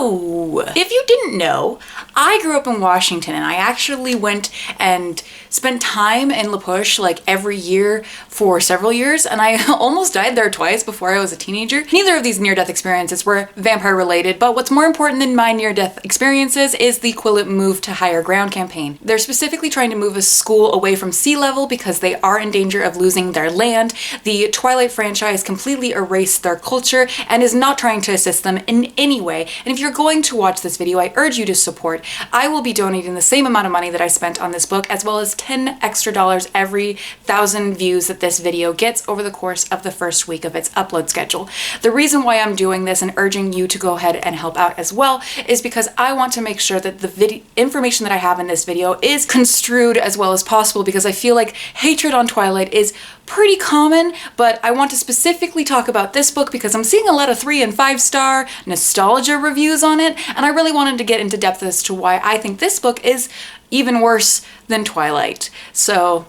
So, if you didn't know, I grew up in Washington and I actually went and spent time in La Push like every year for several years, and I almost died there twice before I was a teenager. Neither of these near-death experiences were vampire related, but what's more important than my near-death experiences is the Quillet Move to Higher Ground campaign. They're specifically trying to move a school away from sea level because they are in danger of losing their land. The Twilight franchise completely erased their culture and is not trying to assist them in any way. And if you're going to watch this video, I urge you to support. I will be donating the same amount of money that I spent on this book, as well as $10 extra every 1,000 views that this video gets over the course of the first week of its upload schedule. The reason why I'm doing this and urging you to go ahead and help out as well is because I want to make sure that the information that I have in this video is construed as well as possible, because I feel like hatred on Twilight is pretty common, but I want to specifically talk about this book because I'm seeing a lot of 3 and 5 star nostalgia reviews on it, and I really wanted to get into depth as to why I think this book is even worse than Twilight. So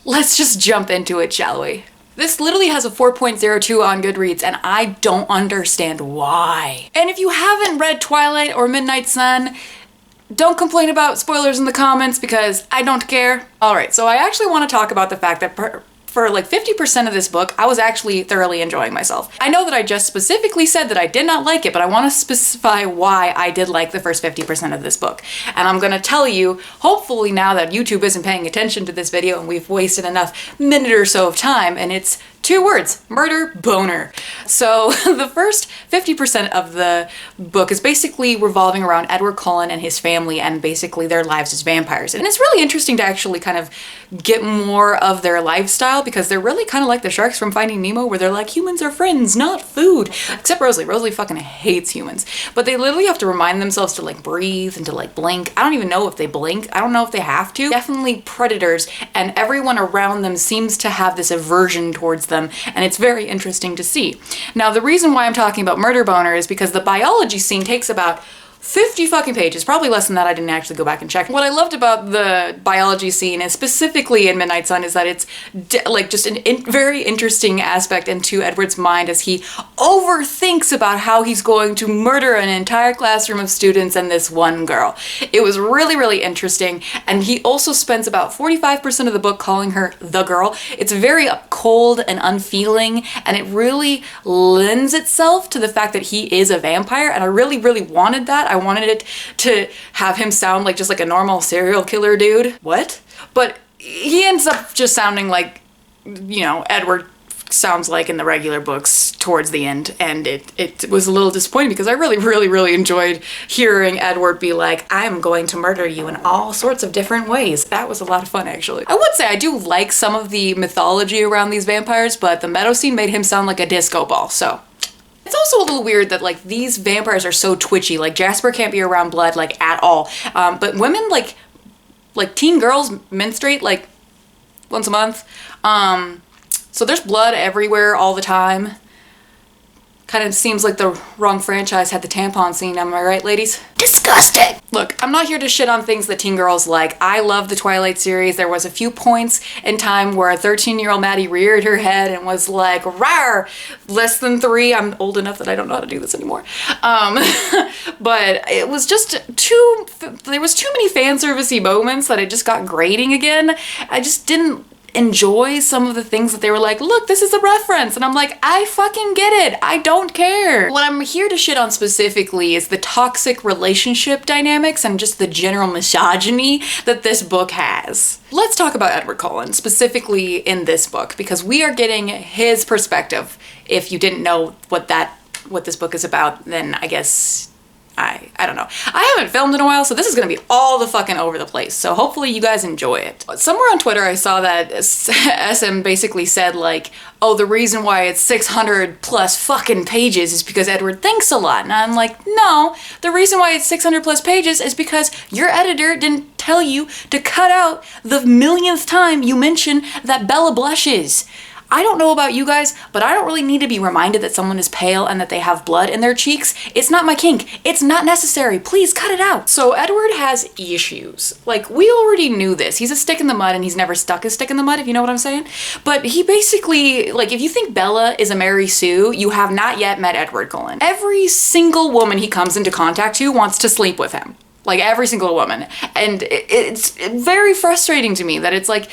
let's just jump into it, shall we? This literally has a 4.02 on Goodreads, and I don't understand why. And if you haven't read Twilight or Midnight Sun, don't complain about spoilers in the comments because I don't care. Alright, so I actually want to talk about the fact that for like 50% of this book, I was actually thoroughly enjoying myself. I know that I just specifically said that I did not like it, but I want to specify why I did like the first 50% of this book. And I'm gonna tell you, hopefully now that YouTube isn't paying attention to this video and we've wasted enough minute or so of time, and it's 2 words, murder, boner. So the first 50% of the book is basically revolving around Edward Cullen and his family and basically their lives as vampires. And it's really interesting to actually kind of get more of their lifestyle, because they're really kind of like the sharks from Finding Nemo, where they're like, humans are friends, not food. Except Rosalie. Rosalie fucking hates humans. But they literally have to remind themselves to like breathe and to like blink. I don't even know if they blink. I don't know if they have to. Definitely predators, and everyone around them seems to have this aversion towards them, and it's very interesting to see. Now, the reason why I'm talking about murder boner is because the biology scene takes about 50 fucking pages, probably less than that. I didn't actually go back and check. What I loved about the biology scene, and specifically in Midnight Sun, is that it's like just a very interesting aspect into Edward's mind as he overthinks about how he's going to murder an entire classroom of students and this one girl. It was really, really interesting, and he also spends about 45% of the book calling her the girl. It's very cold and unfeeling, and it really lends itself to the fact that he is a vampire, and I really, really wanted that. I wanted it to have him sound like just like a normal serial killer dude. What? But he ends up just sounding like, you know, Edward sounds like in the regular books towards the end, and it was a little disappointing because I really, really, really enjoyed hearing Edward be like, I'm going to murder you in all sorts of different ways. That was a lot of fun, actually. I would say I do like some of the mythology around these vampires, but the meadow scene made him sound like a disco ball, so. It's also a little weird that like these vampires are so twitchy. Like Jasper can't be around blood like at all. But women like teen girls menstruate like once a month. So there's blood everywhere all the time. Kind of seems like the wrong franchise had the tampon scene, am I right, ladies? Disgusting! Look, I'm not here to shit on things that teen girls like. I love the Twilight series. There was a few points in time where a 13-year-old Maddie reared her head and was like, rawr! Less than 3. I'm old enough that I don't know how to do this anymore. But it was just there was too many fan servicey moments that it just got grating again. I just didn't enjoy some of the things that they were like, look, this is a reference. And I'm like, I fucking get it. I don't care. What I'm here to shit on specifically is the toxic relationship dynamics and just the general misogyny that this book has. Let's talk about Edward Cullen, specifically in this book, because we are getting his perspective. If you didn't know what this book is about, then I guess I don't know. I haven't filmed in a while, so this is gonna be all the fucking over the place. So hopefully you guys enjoy it. Somewhere on Twitter I saw that SM basically said like, oh, the reason why it's 600 plus fucking pages is because Edward thinks a lot. And I'm like, no, the reason why it's 600 plus pages is because your editor didn't tell you to cut out the millionth time you mention that Bella blushes. I don't know about you guys, but I don't really need to be reminded that someone is pale and that they have blood in their cheeks. It's not my kink. It's not necessary. Please cut it out. So Edward has issues. Like, we already knew this. He's a stick in the mud and he's never stuck a stick in the mud, if you know what I'm saying. But he basically, like, if you think Bella is a Mary Sue, you have not yet met Edward Cullen. Every single woman he comes into contact to wants to sleep with him. Like, every single woman. And it's very frustrating to me that it's like,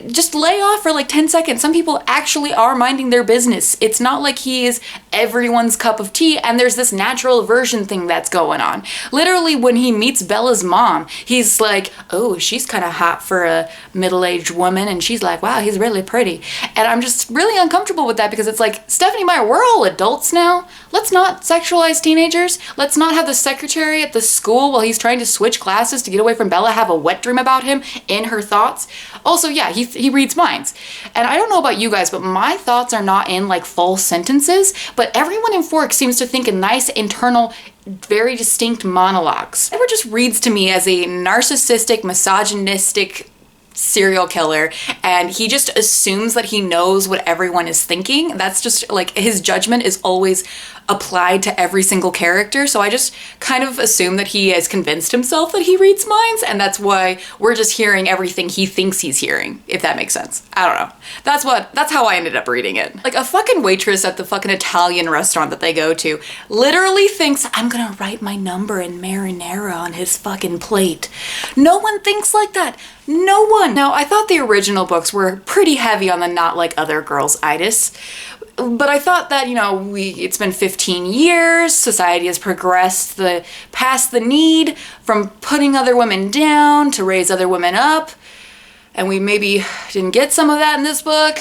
just lay off for like 10 seconds. Some people actually are minding their business. It's not like he is everyone's cup of tea and there's this natural aversion thing that's going on. Literally, when he meets Bella's mom, he's like, oh, she's kind of hot for a middle-aged woman. And she's like, wow, he's really pretty. And I'm just really uncomfortable with that because it's like, Stephenie Meyer, we're all adults now. Let's not sexualize teenagers. Let's not have the secretary at the school while he's trying to switch classes to get away from Bella have a wet dream about him in her thoughts. Also, yeah, he reads minds. And I don't know about you guys, but my thoughts are not in like full sentences, but everyone in Fork seems to think in nice internal, very distinct monologues. Edward just reads to me as a narcissistic, misogynistic serial killer, and he just assumes that he knows what everyone is thinking. That's just like, his judgment is always applied to every single character, so I just kind of assume that he has convinced himself that he reads minds, and that's why we're just hearing everything he thinks he's hearing, if that makes sense. I don't know. That's how I ended up reading it. Like, a fucking waitress at the fucking Italian restaurant that they go to literally thinks, I'm gonna write my number in marinara on his fucking plate. No one thinks like that. No one. Now, I thought the original books were pretty heavy on the not like other girls-itis, but I thought that, you know, it's been 15 years, society has progressed past the need from putting other women down to raise other women up, and we maybe didn't get some of that in this book.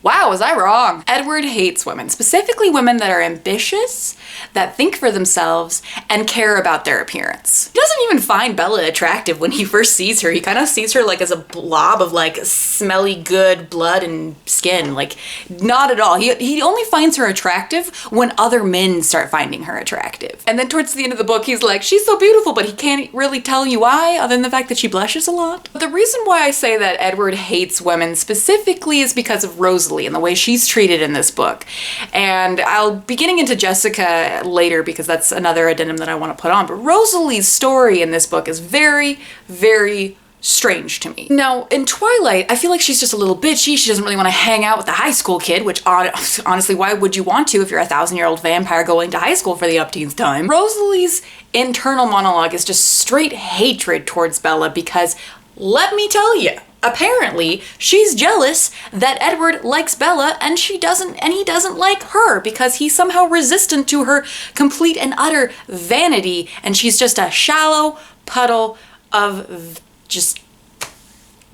Wow, was I wrong? Edward hates women, specifically women that are ambitious, that think for themselves, and care about their appearance. He doesn't even find Bella attractive when he first sees her. He kind of sees her like as a blob of like smelly good blood and skin. Like, not at all. He only finds her attractive when other men start finding her attractive. And then towards the end of the book, he's like, she's so beautiful, but he can't really tell you why, other than the fact that she blushes a lot. But the reason why I say that Edward hates women specifically is because of Rosalie and the way she's treated in this book. And I'll be getting into Jessica later because that's another addendum that I want to put on. But Rosalie's story in this book is very, very strange to me. Now, in Twilight, I feel like she's just a little bitchy. She doesn't really want to hang out with the high school kid, which honestly, why would you want to if you're a 1,000-year-old vampire going to high school for the upteenth time? Rosalie's internal monologue is just straight hatred towards Bella because, let me tell you, apparently she's jealous that Edward likes Bella and he doesn't like her because he's somehow resistant to her complete and utter vanity, and she's just a shallow puddle of just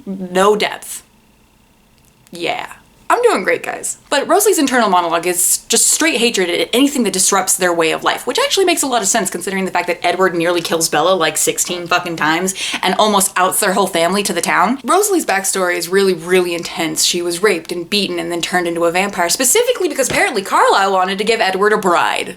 no depth. Yeah. I'm doing great, guys. But Rosalie's internal monologue is just straight hatred at anything that disrupts their way of life, which actually makes a lot of sense considering the fact that Edward nearly kills Bella like 16 fucking times and almost outs their whole family to the town. Rosalie's backstory is really, really intense. She was raped and beaten and then turned into a vampire, specifically because apparently Carlisle wanted to give Edward a bride.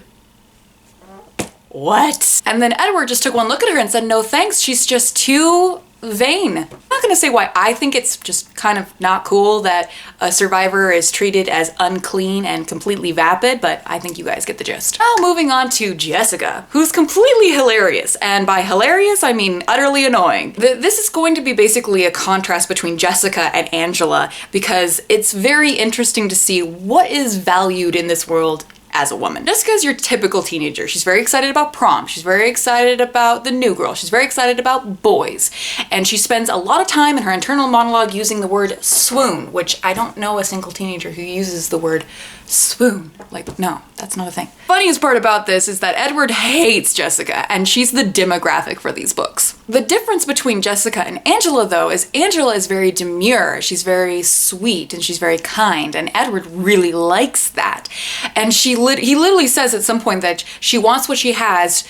What? And then Edward just took one look at her and said, no thanks, she's just too vain. I'm not gonna say why I think it's just kind of not cool that a survivor is treated as unclean and completely vapid, but I think you guys get the gist. Now moving on to Jessica, who's completely hilarious, and by hilarious I mean utterly annoying. This is going to be basically a contrast between Jessica and Angela because it's very interesting to see what is valued in this world as a woman. Jessica's your typical teenager. She's very excited about prom. She's very excited about the new girl. She's very excited about boys. And she spends a lot of time in her internal monologue using the word swoon, which I don't know a single teenager who uses the word swoon. Like, no, that's not a thing. Funniest part about this is that Edward hates Jessica, and she's the demographic for these books. The difference between Jessica and Angela, though, is Angela is very demure, she's very sweet, and she's very kind, and Edward really likes that. And he literally says at some point that she wants what she has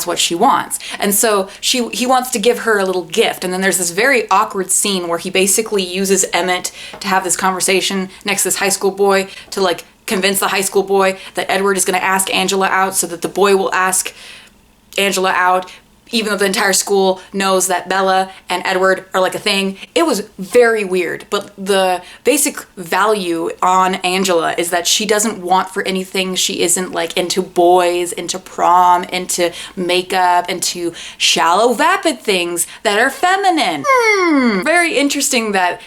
what she wants. And so he wants to give her a little gift, and then there's this very awkward scene where he basically uses Emmett to have this conversation next to this high school boy to like convince the high school boy that Edward is going to ask Angela out so that the boy will ask Angela out. even though the entire school knows that Bella and Edward are like a thing. It was very weird, but the basic value on Angela is that she doesn't want for anything. She isn't like into boys, into prom, into makeup, into shallow, vapid things that are feminine. Very interesting that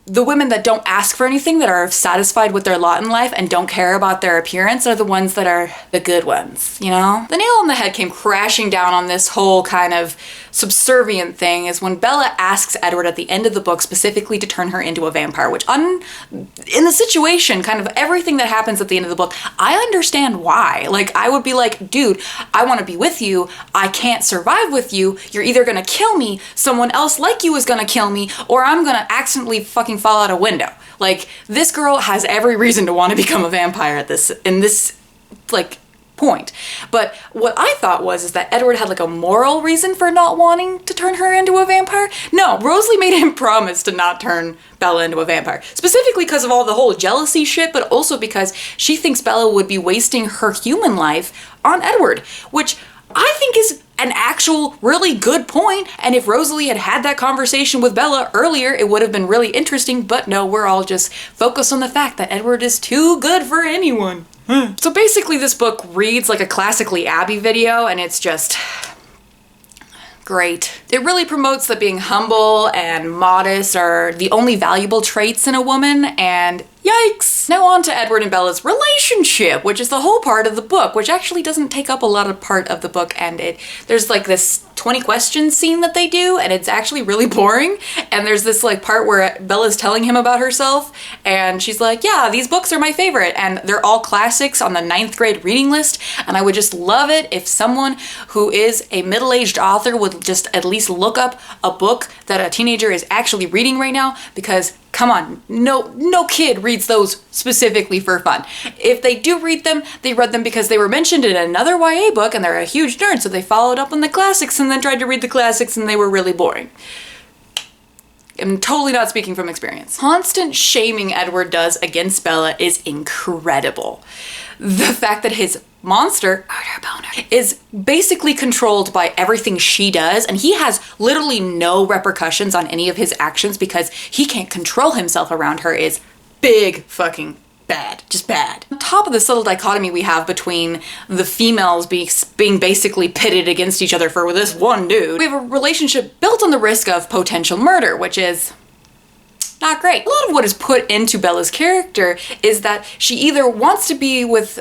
the women that don't ask for anything, that are satisfied with their lot in life and don't care about their appearance, are the ones that are the good ones, you know? The nail on the head came crashing down on this whole kind of subservient thing is when Bella asks Edward at the end of the book specifically to turn her into a vampire, which in the situation, kind of everything that happens at the end of the book, I understand why. Like, I would be like, dude, I want to be with you. I can't survive with you. You're either going to kill me, someone else like you is going to kill me, or I'm going to accidentally fucking fall out a window. Like, this girl has every reason to want to become a vampire in this like point. But what I thought is that Edward had like a moral reason for not wanting to turn her into a vampire. No, Rosalie made him promise to not turn Bella into a vampire, specifically because of all the whole jealousy shit, but also because she thinks Bella would be wasting her human life on Edward, which I think is an actual really good point. And if Rosalie had had that conversation with Bella earlier, it would have been really interesting. But no, we're all just focused on the fact that Edward is too good for anyone. So basically this book reads like a classically Abby video, and it's just great. It really promotes that being humble and modest are the only valuable traits in a woman, and yikes! Now on to Edward and Bella's relationship, which is the whole part of the book, which actually doesn't take up a lot of part of the book, and there's like this 20 questions scene that they do, and it's actually really boring. And there's this like part where Bella's telling him about herself, and she's like, yeah, these books are my favorite, and they're all classics on the 9th grade reading list, and I would just love it if someone who is a middle-aged author would just at least look up a book that a teenager is actually reading right now, because come on, no kid reads those specifically for fun. If they do read them, they read them because they were mentioned in another YA book and they're a huge nerd, so they followed up on the classics and then tried to read the classics and they were really boring. I'm totally not speaking from experience. Constant shaming Edward does against Bella is incredible. The fact that his monster is basically controlled by everything she does, and he has literally no repercussions on any of his actions because he can't control himself around her, is big fucking bad. Just bad. On top of the subtle dichotomy we have between the females being basically pitted against each other for this one dude, we have a relationship built on the risk of potential murder, which is not great. A lot of what is put into Bella's character is that she either wants to be with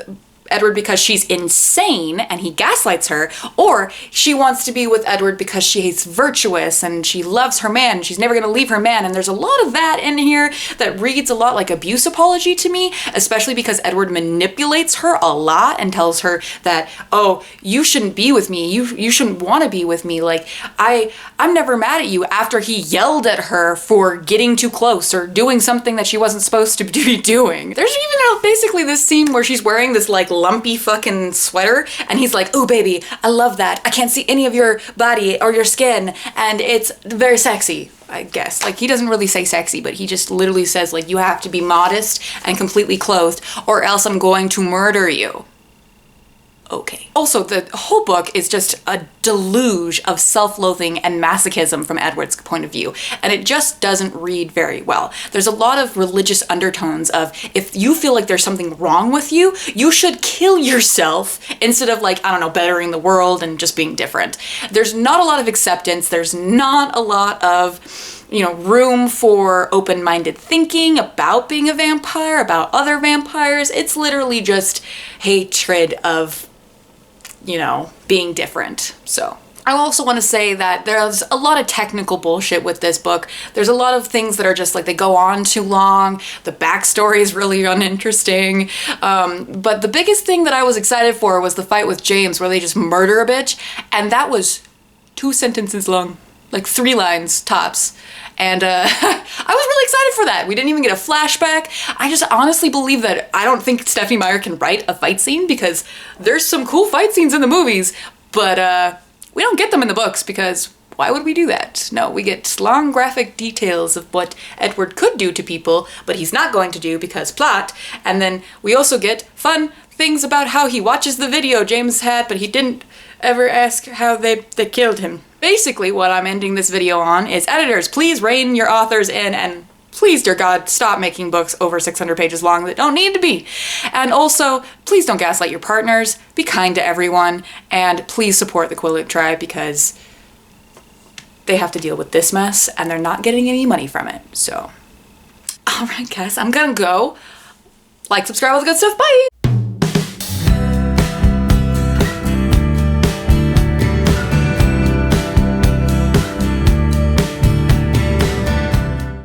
Edward because she's insane and he gaslights her, or she wants to be with Edward because she's virtuous and she loves her man and she's never gonna leave her man. And there's a lot of that in here that reads a lot like abuse apology to me, especially because Edward manipulates her a lot and tells her that, oh, you shouldn't be with me, you shouldn't want to be with me, like I'm never mad at you, after he yelled at her for getting too close or doing something that she wasn't supposed to be doing. There's even basically this scene where she's wearing this like lumpy fucking sweater and he's like, oh baby, I love that, I can't see any of your body or your skin and it's very sexy, I guess. Like, he doesn't really say sexy, but he just literally says like, you have to be modest and completely clothed or else I'm going to murder you. Okay. Also, the whole book is just a deluge of self-loathing and masochism from Edward's point of view, and it just doesn't read very well. There's a lot of religious undertones of, if you feel like there's something wrong with you, you should kill yourself instead of like, I don't know, bettering the world and just being different. There's not a lot of acceptance. There's not a lot of, you know, room for open-minded thinking about being a vampire, about other vampires. It's literally just hatred of, you know, being different. So I also want to say that there's a lot of technical bullshit with this book. There's a lot of things that are just like, they go on too long. The backstory is really uninteresting. But the biggest thing that I was excited for was the fight with James, where they just murder a bitch. And that was 2 sentences long, like 3 lines tops. And I was really excited for that. We didn't even get a flashback. I just honestly believe that I don't think Stephenie Meyer can write a fight scene, because there's some cool fight scenes in the movies, but we don't get them in the books, because why would we do that? No, we get long graphic details of what Edward could do to people, but he's not going to do because plot. And then we also get fun things about how he watches the video James had, but he didn't ever ask how they killed him. Basically, what I'm ending this video on is, editors, please rein your authors in, and please, dear God, stop making books over 600 pages long that don't need to be. And also, please don't gaslight your partners, be kind to everyone, and please support the TWILIGHT tribe because they have to deal with this mess and they're not getting any money from it. So, alright guys, I'm gonna go. Like, subscribe, all the good stuff, bye!